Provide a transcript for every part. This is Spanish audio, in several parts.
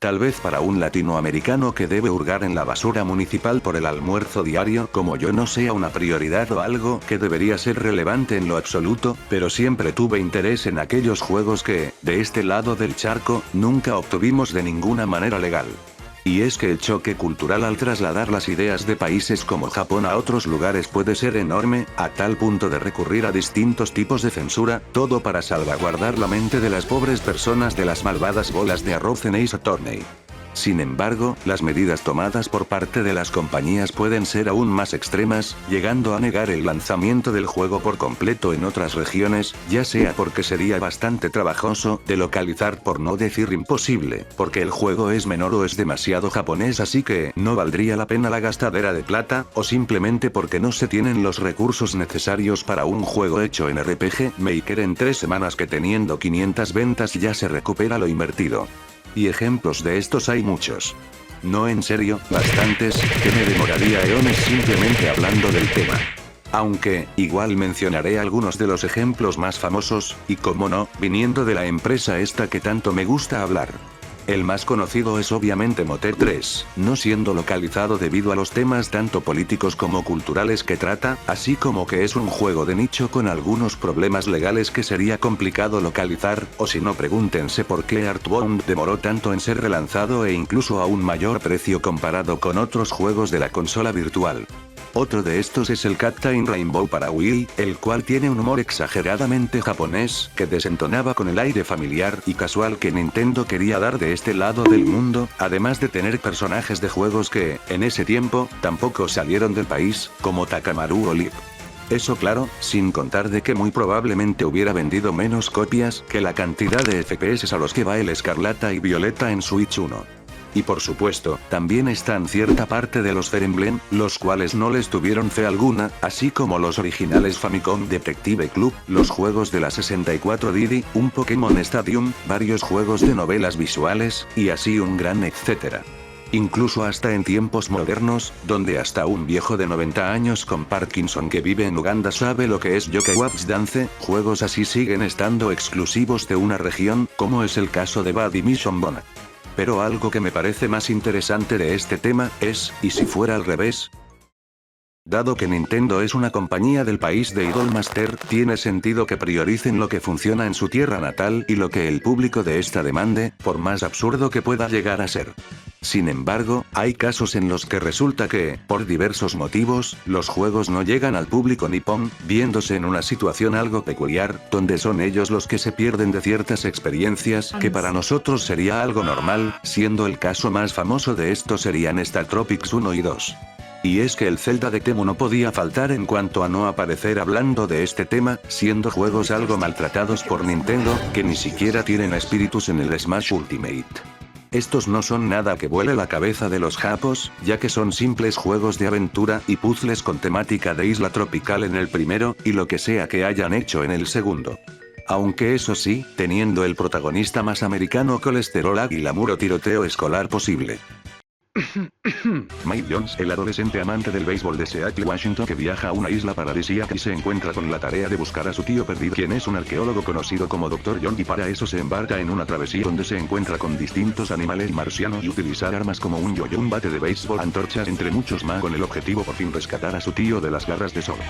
Tal vez para un latinoamericano que debe hurgar en la basura municipal por el almuerzo diario como yo no sea una prioridad o algo que debería ser relevante en lo absoluto, pero siempre tuve interés en aquellos juegos que, de este lado del charco, nunca obtuvimos de ninguna manera legal. Y es que el choque cultural al trasladar las ideas de países como Japón a otros lugares puede ser enorme, a tal punto de recurrir a distintos tipos de censura, todo para salvaguardar la mente de las pobres personas de las malvadas bolas de arroz en Ace Attorney. Sin embargo, las medidas tomadas por parte de las compañías pueden ser aún más extremas, llegando a negar el lanzamiento del juego por completo en otras regiones, ya sea porque sería bastante trabajoso de localizar por no decir imposible, porque el juego es menor o es demasiado japonés así que no valdría la pena la gastadera de plata, o simplemente porque no se tienen los recursos necesarios para un juego hecho en RPG Maker en 3 semanas que teniendo 500 ventas ya se recupera lo invertido. Y ejemplos de estos hay muchos. No, en serio, bastantes, que me demoraría eones simplemente hablando del tema. Aunque, igual mencionaré algunos de los ejemplos más famosos, y como no, viniendo de la empresa esta que tanto me gusta hablar. El más conocido es obviamente Mote 3, no siendo localizado debido a los temas tanto políticos como culturales que trata, así como que es un juego de nicho con algunos problemas legales que sería complicado localizar, o si no pregúntense por qué Earthbound demoró tanto en ser relanzado e incluso a un mayor precio comparado con otros juegos de la consola virtual. Otro de estos es el Captain Rainbow para Wii, el cual tiene un humor exageradamente japonés, que desentonaba con el aire familiar y casual que Nintendo quería dar de este lado del mundo, además de tener personajes de juegos que, en ese tiempo, tampoco salieron del país, como Takamaru o Lip. Eso claro, sin contar de que muy probablemente hubiera vendido menos copias que la cantidad de FPS a los que va el Escarlata y Violeta en Switch 1. Y por supuesto, también están cierta parte de los Fire Emblem, los cuales no les tuvieron fe alguna, así como los originales Famicom Detective Club, los juegos de la 64 Didi, un Pokémon Stadium, varios juegos de novelas visuales, y así un gran etcétera. Incluso hasta en tiempos modernos, donde hasta un viejo de 90 años con Parkinson que vive en Uganda sabe lo que es Yokai Watch Dance, juegos así siguen estando exclusivos de una región, como es el caso de Bad Mission Bona. Pero algo que me parece más interesante de este tema es, ¿y si fuera al revés? Dado que Nintendo es una compañía del país de Idolmaster, tiene sentido que prioricen lo que funciona en su tierra natal y lo que el público de esta demande, por más absurdo que pueda llegar a ser. Sin embargo, hay casos en los que resulta que, por diversos motivos, los juegos no llegan al público nipón, viéndose en una situación algo peculiar, donde son ellos los que se pierden de ciertas experiencias que para nosotros sería algo normal, siendo el caso más famoso de esto serían Star Tropics 1 y 2. Y es que el Zelda de Temu no podía faltar en cuanto a no aparecer hablando de este tema, siendo juegos algo maltratados por Nintendo, que ni siquiera tienen espíritus en el Smash Ultimate. Estos no son nada que vuele la cabeza de los japos, ya que son simples juegos de aventura y puzzles con temática de isla tropical en el primero, y lo que sea que hayan hecho en el segundo. Aunque eso sí, teniendo el protagonista más americano colesterol águila muro tiroteo escolar posible. Mike Jones, el adolescente amante del béisbol de Seattle, Washington, que viaja a una isla paradisíaca y se encuentra con la tarea de buscar a su tío perdido, quien es un arqueólogo conocido como Dr. John, y para eso se embarca en una travesía donde se encuentra con distintos animales marcianos y utilizar armas como un yo-yo, un bate de béisbol, antorchas, entre muchos más, con el objetivo por fin rescatar a su tío de las garras de Zorro.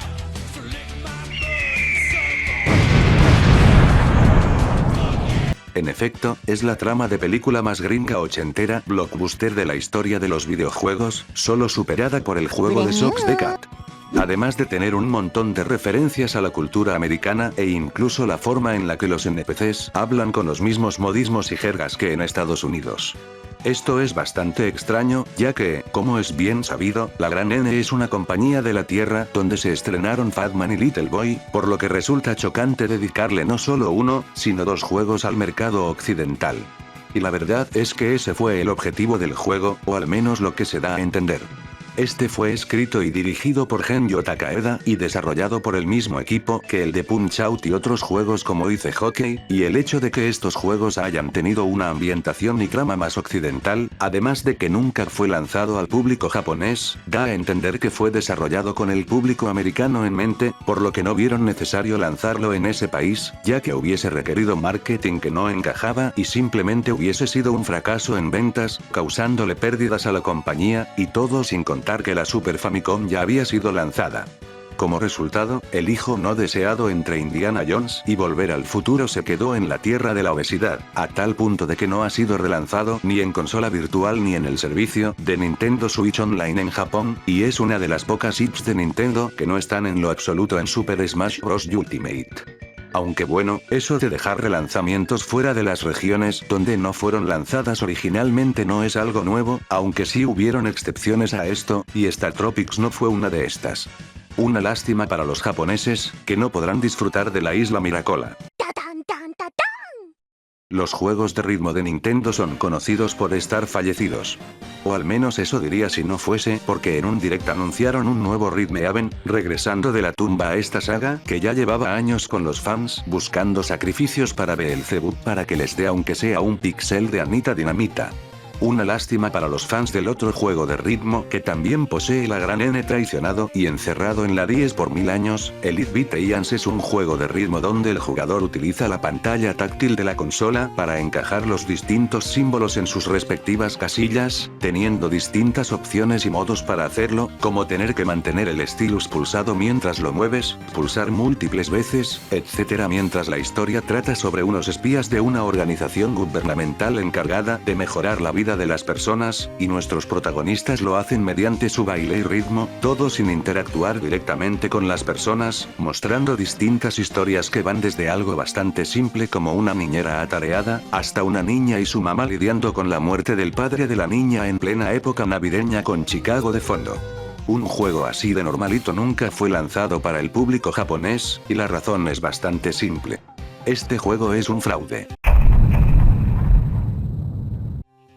En efecto, es la trama de película más gringa ochentera, blockbuster de la historia de los videojuegos, solo superada por el juego de Sox the Cat. Además de tener un montón de referencias a la cultura americana e incluso la forma en la que los NPCs hablan con los mismos modismos y jergas que en Estados Unidos. Esto es bastante extraño, ya que, como es bien sabido, la Gran N es una compañía de la Tierra donde se estrenaron Fatman y Little Boy, por lo que resulta chocante dedicarle no solo uno, sino 2 juegos al mercado occidental. Y la verdad es que ese fue el objetivo del juego, o al menos lo que se da a entender. Este fue escrito y dirigido por Genyo Takaheda y desarrollado por el mismo equipo que el de Punch-Out y otros juegos como Ice Hockey, y el hecho de que estos juegos hayan tenido una ambientación y trama más occidental, además de que nunca fue lanzado al público japonés, da a entender que fue desarrollado con el público americano en mente, por lo que no vieron necesario lanzarlo en ese país, ya que hubiese requerido marketing que no encajaba y simplemente hubiese sido un fracaso en ventas, causándole pérdidas a la compañía, y todo sin contar que la Super Famicom ya había sido lanzada. Como resultado, el hijo no deseado entre Indiana Jones y Volver al Futuro se quedó en la tierra de la obesidad, a tal punto de que no ha sido relanzado ni en consola virtual ni en el servicio de Nintendo Switch Online en Japón, y es una de las pocas IPs de Nintendo que no están en lo absoluto en Super Smash Bros. Ultimate. Aunque bueno, eso de dejar relanzamientos fuera de las regiones donde no fueron lanzadas originalmente no es algo nuevo, aunque sí hubieron excepciones a esto, y Star Tropics no fue una de estas. Una lástima para los japoneses, que no podrán disfrutar de la Isla Miracola. Los juegos de ritmo de Nintendo son conocidos por estar fallecidos. O al menos eso diría si no fuese porque en un direct anunciaron un nuevo Rhythm Heaven, regresando de la tumba a esta saga que ya llevaba años con los fans buscando sacrificios para Beelzebub para que les dé aunque sea un pixel de Anita Dinamita. Una lástima para los fans del otro juego de ritmo que también posee la gran N traicionado y encerrado en la 10 por 1000 años, Elite Beat Alliance es un juego de ritmo donde el jugador utiliza la pantalla táctil de la consola para encajar los distintos símbolos en sus respectivas casillas, teniendo distintas opciones y modos para hacerlo, como tener que mantener el stylus pulsado mientras lo mueves, pulsar múltiples veces, etc. Mientras la historia trata sobre unos espías de una organización gubernamental encargada de mejorar la vida de las personas, y nuestros protagonistas lo hacen mediante su baile y ritmo, todo sin interactuar directamente con las personas, mostrando distintas historias que van desde algo bastante simple como una niñera atareada, hasta una niña y su mamá lidiando con la muerte del padre de la niña en plena época navideña con Chicago de fondo. Un juego así de normalito nunca fue lanzado para el público japonés, y la razón es bastante simple. Este juego es un fraude.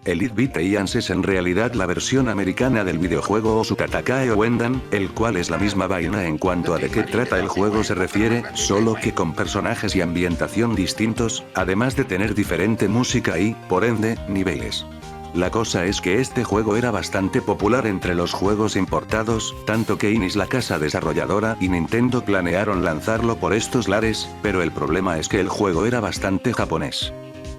Elite Beat Alliance es en realidad la versión americana del videojuego Ōsuka Takae Ouendan, el cual es la misma vaina en cuanto a de qué trata el juego se refiere, solo que con personajes y ambientación distintos, además de tener diferente música y, por ende, niveles. La cosa es que este juego era bastante popular entre los juegos importados, tanto que Inis, la casa desarrolladora, y Nintendo planearon lanzarlo por estos lares, pero el problema es que el juego era bastante japonés.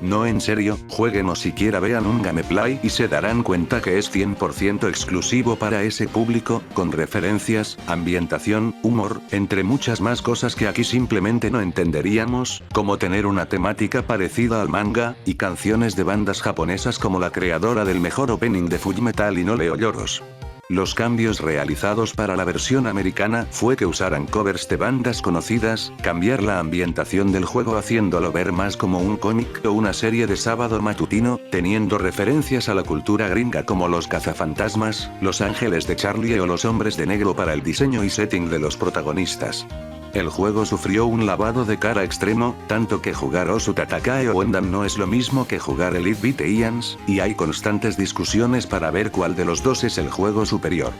No, en serio, jueguen o siquiera vean un gameplay y se darán cuenta que es 100% exclusivo para ese público, con referencias, ambientación, humor, entre muchas más cosas que aquí simplemente no entenderíamos, como tener una temática parecida al manga, y canciones de bandas japonesas como la creadora del mejor opening de Fullmetal y No Leo Lloros. Los cambios realizados para la versión americana fue que usaran covers de bandas conocidas, cambiar la ambientación del juego haciéndolo ver más como un cómic o una serie de sábado matutino, teniendo referencias a la cultura gringa como los cazafantasmas, los ángeles de Charlie o los hombres de negro para el diseño y setting de los protagonistas. El juego sufrió un lavado de cara extremo, tanto que jugar Ōsuka Takae Ouendan no es lo mismo que jugar Elite Beat Alliance, y hay constantes discusiones para ver cuál de los dos es el juego superior.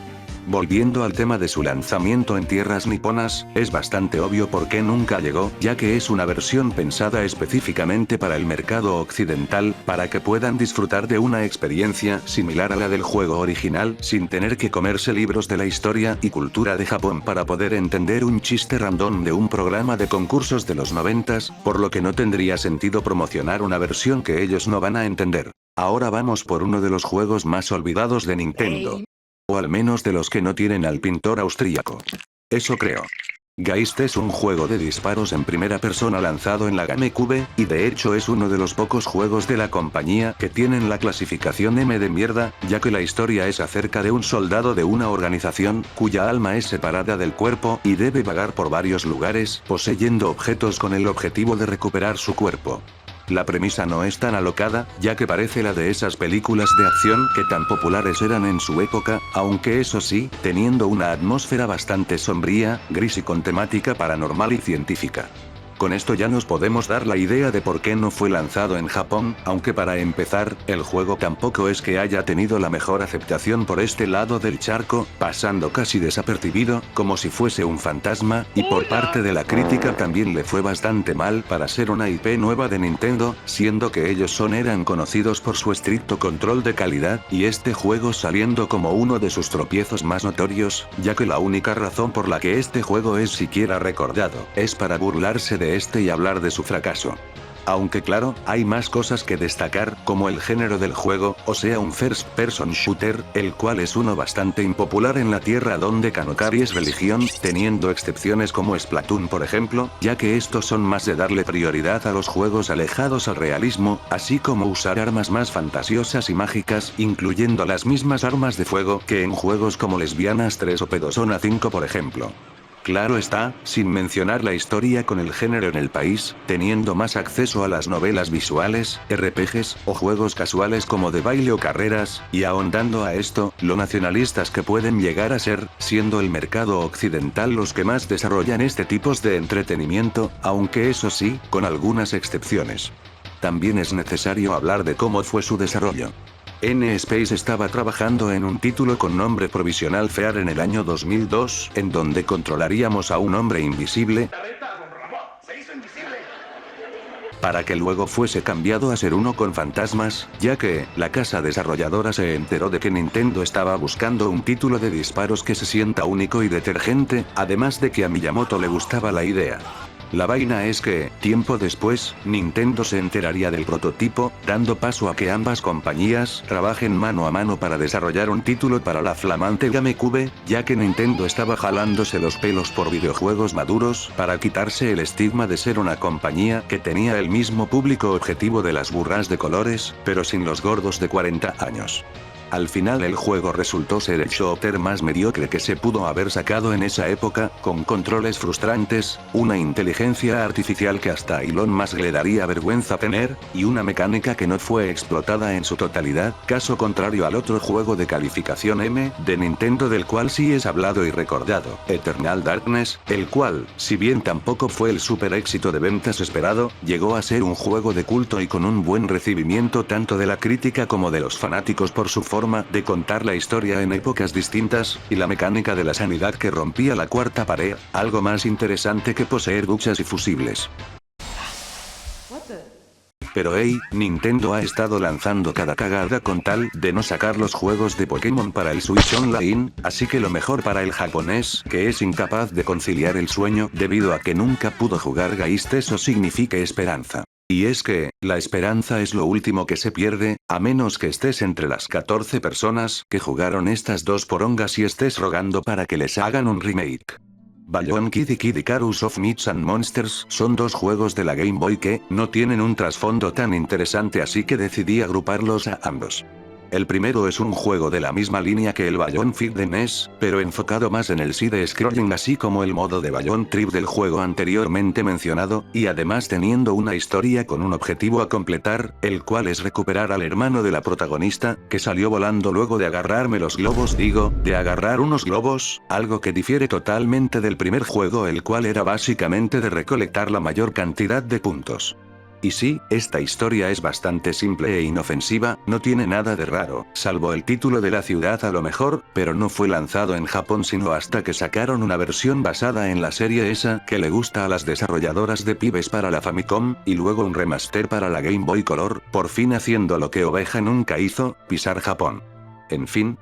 Volviendo al tema de su lanzamiento en tierras niponas, es bastante obvio por qué nunca llegó, ya que es una versión pensada específicamente para el mercado occidental, para que puedan disfrutar de una experiencia similar a la del juego original, sin tener que comerse libros de la historia y cultura de Japón para poder entender un chiste random de un programa de concursos de los 90s, por lo que no tendría sentido promocionar una versión que ellos no van a entender. Ahora vamos por uno de los juegos más olvidados de Nintendo. O al menos de los que no tienen al pintor austríaco. Eso creo. Geist es un juego de disparos en primera persona lanzado en la GameCube, y de hecho es uno de los pocos juegos de la compañía que tienen la clasificación M de mierda, ya que la historia es acerca de un soldado de una organización, cuya alma es separada del cuerpo y debe vagar por varios lugares, poseyendo objetos con el objetivo de recuperar su cuerpo. La premisa no es tan alocada, ya que parece la de esas películas de acción que tan populares eran en su época, aunque eso sí, teniendo una atmósfera bastante sombría, gris y con temática paranormal y científica. Con esto ya nos podemos dar la idea de por qué no fue lanzado en Japón, aunque para empezar, el juego tampoco es que haya tenido la mejor aceptación por este lado del charco, pasando casi desapercibido, como si fuese un fantasma, y por parte de la crítica también le fue bastante mal para ser una IP nueva de Nintendo, siendo que ellos eran conocidos por su estricto control de calidad, y este juego saliendo como uno de sus tropiezos más notorios, ya que la única razón por la que este juego es siquiera recordado, es para burlarse de este y hablar de su fracaso. Aunque claro, hay más cosas que destacar, como el género del juego, o sea un first person shooter, el cual es uno bastante impopular en la tierra donde Kanokari es religión, teniendo excepciones como Splatoon por ejemplo, ya que estos son más de darle prioridad a los juegos alejados al realismo, así como usar armas más fantasiosas y mágicas, incluyendo las mismas armas de fuego que en juegos como Lesbianas 3 o Persona 5 por ejemplo. Claro está, sin mencionar la historia con el género en el país, teniendo más acceso a las novelas visuales, RPGs, o juegos casuales como de baile o carreras, y ahondando a esto, lo nacionalistas que pueden llegar a ser, siendo el mercado occidental los que más desarrollan este tipo de entretenimiento, aunque eso sí, con algunas excepciones. También es necesario hablar de cómo fue su desarrollo. N-Space estaba trabajando en un título con nombre provisional FEAR en el año 2002, en donde controlaríamos a un hombre invisible, para que luego fuese cambiado a ser uno con fantasmas, ya que, la casa desarrolladora se enteró de que Nintendo estaba buscando un título de disparos que se sienta único y detergente, además de que a Miyamoto le gustaba la idea. La vaina es que, tiempo después, Nintendo se enteraría del prototipo, dando paso a que ambas compañías trabajen mano a mano para desarrollar un título para la flamante GameCube, ya que Nintendo estaba jalándose los pelos por videojuegos maduros para quitarse el estigma de ser una compañía que tenía el mismo público objetivo de las burras de colores, pero sin los gordos de 40 años. Al final el juego resultó ser el shooter más mediocre que se pudo haber sacado en esa época, con controles frustrantes, una inteligencia artificial que hasta a Elon Musk le daría vergüenza tener, y una mecánica que no fue explotada en su totalidad, caso contrario al otro juego de calificación M, de Nintendo del cual sí es hablado y recordado, Eternal Darkness, el cual, si bien tampoco fue el super éxito de ventas esperado, llegó a ser un juego de culto y con un buen recibimiento tanto de la crítica como de los fanáticos por su forma de contar la historia en épocas distintas, y la mecánica de la sanidad que rompía la cuarta pared, algo más interesante que poseer duchas y fusibles. Pero hey, Nintendo ha estado lanzando cada cagada con tal de no sacar los juegos de Pokémon para el Switch Online, así que lo mejor para el japonés, que es incapaz de conciliar el sueño debido a que nunca pudo jugar Geist, eso significa esperanza. Y es que, la esperanza es lo último que se pierde, a menos que estés entre las 14 personas que jugaron estas dos porongas y estés rogando para que les hagan un remake. Beyond Kid y Kid Icarus of Myths and Monsters son dos juegos de la Game Boy que no tienen un trasfondo tan interesante, así que decidí agruparlos a ambos. El primero es un juego de la misma línea que el Beyond Feed de NES, pero enfocado más en el side-scrolling así como el modo de Beyond Trip del juego anteriormente mencionado, y además teniendo una historia con un objetivo a completar, el cual es recuperar al hermano de la protagonista, que salió volando luego de agarrarme los globos, de agarrar unos globos, algo que difiere totalmente del primer juego, el cual era básicamente de recolectar la mayor cantidad de puntos. Y sí, esta historia es bastante simple e inofensiva, no tiene nada de raro, salvo el título de la ciudad a lo mejor, pero no fue lanzado en Japón sino hasta que sacaron una versión basada en la serie esa que le gusta a las desarrolladoras de pibes para la Famicom, y luego un remaster para la Game Boy Color, por fin haciendo lo que Oveja nunca hizo, pisar Japón. En fin.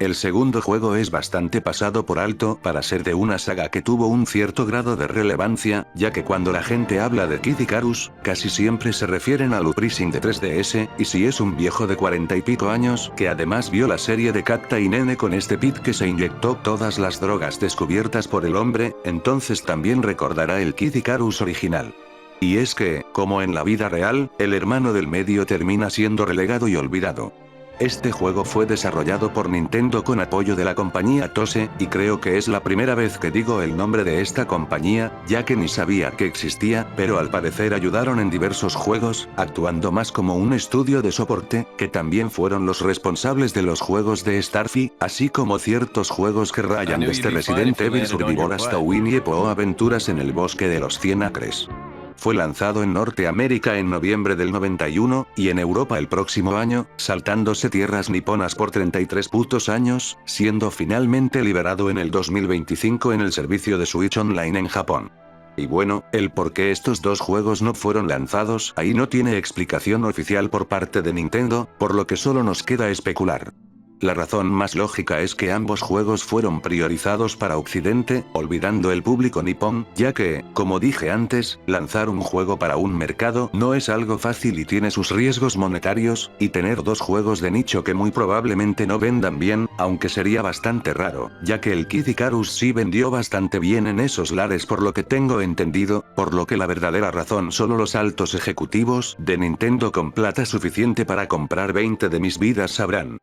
El segundo juego es bastante pasado por alto para ser de una saga que tuvo un cierto grado de relevancia, ya que cuando la gente habla de Kid Icarus, casi siempre se refieren al Uprising de 3DS, y si es un viejo de 40 y pico años, que además vio la serie de Captain N con este pit que se inyectó todas las drogas descubiertas por el hombre, entonces también recordará el Kid Icarus original. Y es que, como en la vida real, el hermano del medio termina siendo relegado y olvidado. Este juego fue desarrollado por Nintendo con apoyo de la compañía Tose, y creo que es la primera vez que digo el nombre de esta compañía, ya que ni sabía que existía, pero al parecer ayudaron en diversos juegos, actuando más como un estudio de soporte, que también fueron los responsables de los juegos de Starfy, así como ciertos juegos que rayan desde Resident Evil Survivor hasta Winnie o Aventuras en el Bosque de los 100 Acres. Fue lanzado en Norteamérica en noviembre del 91, y en Europa el próximo año, saltándose tierras niponas por 33 putos años, siendo finalmente liberado en el 2025 en el servicio de Switch Online en Japón. Y bueno, el por qué estos dos juegos no fueron lanzados ahí no tiene explicación oficial por parte de Nintendo, por lo que solo nos queda especular. La razón más lógica es que ambos juegos fueron priorizados para Occidente, olvidando el público nipón, ya que, como dije antes, lanzar un juego para un mercado no es algo fácil y tiene sus riesgos monetarios, y tener dos juegos de nicho que muy probablemente no vendan bien, aunque sería bastante raro, ya que el Kid Icarus sí vendió bastante bien en esos lares por lo que tengo entendido, por lo que la verdadera razón solo los altos ejecutivos de Nintendo con plata suficiente para comprar 20 de mis vidas sabrán.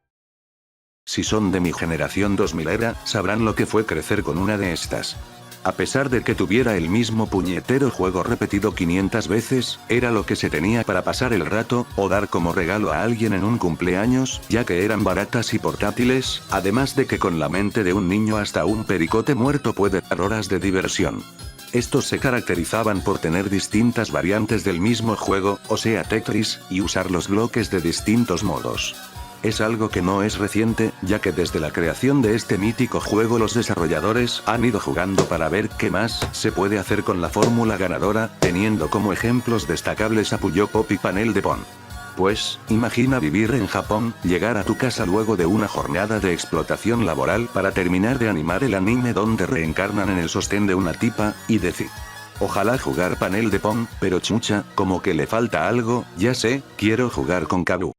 Si son de mi generación 2000era, sabrán lo que fue crecer con una de estas. A pesar de que tuviera el mismo puñetero juego repetido 500 veces, era lo que se tenía para pasar el rato, o dar como regalo a alguien en un cumpleaños, ya que eran baratas y portátiles, además de que con la mente de un niño hasta un pericote muerto puede dar horas de diversión. Estos se caracterizaban por tener distintas variantes del mismo juego, o sea Tetris, y usar los bloques de distintos modos. Es algo que no es reciente, ya que desde la creación de este mítico juego los desarrolladores han ido jugando para ver qué más se puede hacer con la fórmula ganadora, teniendo como ejemplos destacables a Puyo Pop y Panel de Pon. Pues, imagina vivir en Japón, llegar a tu casa luego de una jornada de explotación laboral para terminar de animar el anime donde reencarnan en el sostén de una tipa, y decir: ojalá jugar Panel de Pon, pero chucha, como que le falta algo, ya sé, quiero jugar con Kabu.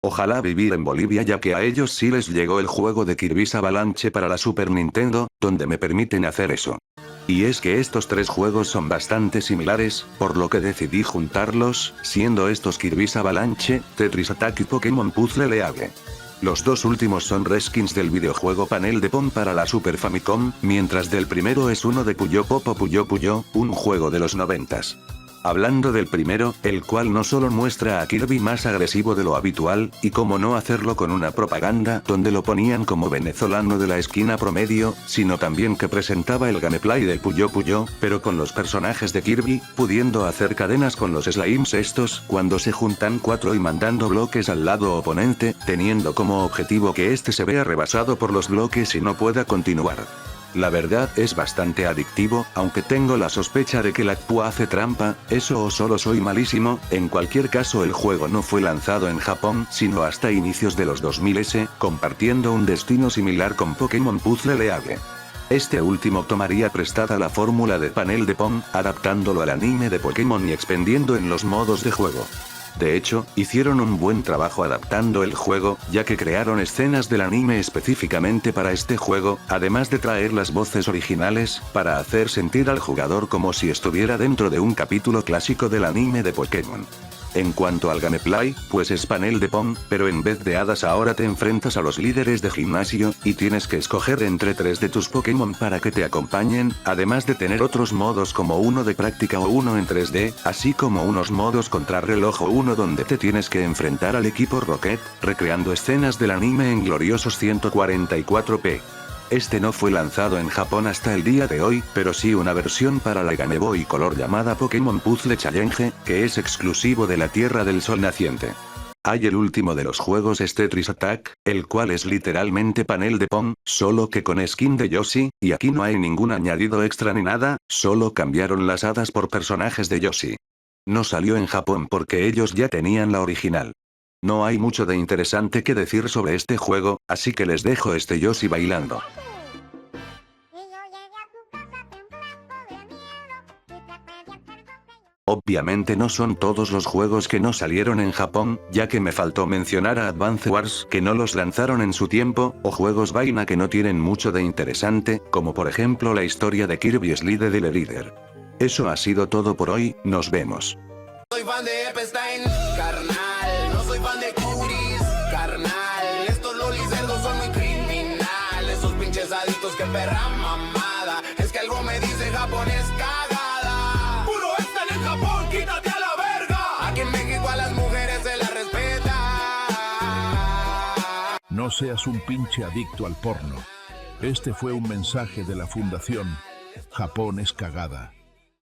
Ojalá vivir en Bolivia ya que a ellos sí les llegó el juego de Kirby's Avalanche para la Super Nintendo, donde me permiten hacer eso. Y es que estos tres juegos son bastante similares, por lo que decidí juntarlos, siendo estos Kirby's Avalanche, Tetris Attack y Pokémon Puzzle League. Los dos últimos son reskins del videojuego Panel de Pon para la Super Famicom, mientras del primero es uno de Puyo Pop o Puyo Puyo, un juego de los 90s. Hablando del primero, el cual no solo muestra a Kirby más agresivo de lo habitual, y cómo no hacerlo con una propaganda donde lo ponían como venezolano de la esquina promedio, sino también que presentaba el gameplay del Puyo Puyo, pero con los personajes de Kirby, pudiendo hacer cadenas con los slimes estos, cuando se juntan 4 y mandando bloques al lado oponente, teniendo como objetivo que este se vea rebasado por los bloques y no pueda continuar. La verdad es bastante adictivo, aunque tengo la sospecha de que la Pua hace trampa, eso o solo soy malísimo, en cualquier caso el juego no fue lanzado en Japón sino hasta inicios de los 2000s, compartiendo un destino similar con Pokémon Puzzle League. Este último tomaría prestada la fórmula de Panel de Pon, adaptándolo al anime de Pokémon y expandiendo en los modos de juego. De hecho, hicieron un buen trabajo adaptando el juego, ya que crearon escenas del anime específicamente para este juego, además de traer las voces originales, para hacer sentir al jugador como si estuviera dentro de un capítulo clásico del anime de Pokémon. En cuanto al gameplay, pues es Panel de Pon, pero en vez de hadas ahora te enfrentas a los líderes de gimnasio, y tienes que escoger entre 3 de tus Pokémon para que te acompañen, además de tener otros modos como uno de práctica o uno en 3D, así como unos modos contrarreloj o uno donde te tienes que enfrentar al equipo Rocket, recreando escenas del anime en gloriosos 144p. Este no fue lanzado en Japón hasta el día de hoy, pero sí una versión para la Game Boy Color llamada Pokémon Puzzle Challenge, que es exclusivo de la Tierra del Sol naciente. Hay el último de los juegos es Tetris Attack, el cual es literalmente Panel de Pon, solo que con skin de Yoshi, y aquí no hay ningún añadido extra ni nada, solo cambiaron las hadas por personajes de Yoshi. No salió en Japón porque ellos ya tenían la original. No hay mucho de interesante que decir sobre este juego, así que les dejo este Yoshi bailando. Obviamente no son todos los juegos que no salieron en Japón, ya que me faltó mencionar a Advance Wars que no los lanzaron en su tiempo, o juegos vaina que no tienen mucho de interesante, como por ejemplo la historia de Kirby Slide the Leader. Eso ha sido todo por hoy, nos vemos. Soy fan de Epstein, carnal, no soy fan de Curis, carnal. perra mamada. Es que algo me dice Japón es cagada. Puro están en Japón, quítate a la verga. Aquí en México a las mujeres se las respeta. No seas un pinche adicto al porno. Este fue un mensaje de la Fundación Japón es cagada.